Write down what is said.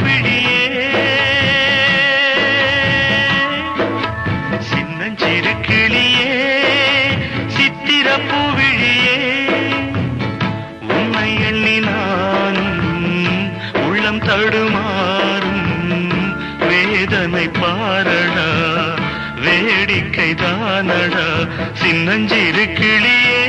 பூவிழியே சின்னஞ்சிறு கிளியே சித்திர பூவிழியே உன்னை எண்ணி நானும் உள்ளம் தடுமாறும் வேதனை பாரடா வேடிக்கை தானடா சின்னஞ்சிறு கிளியே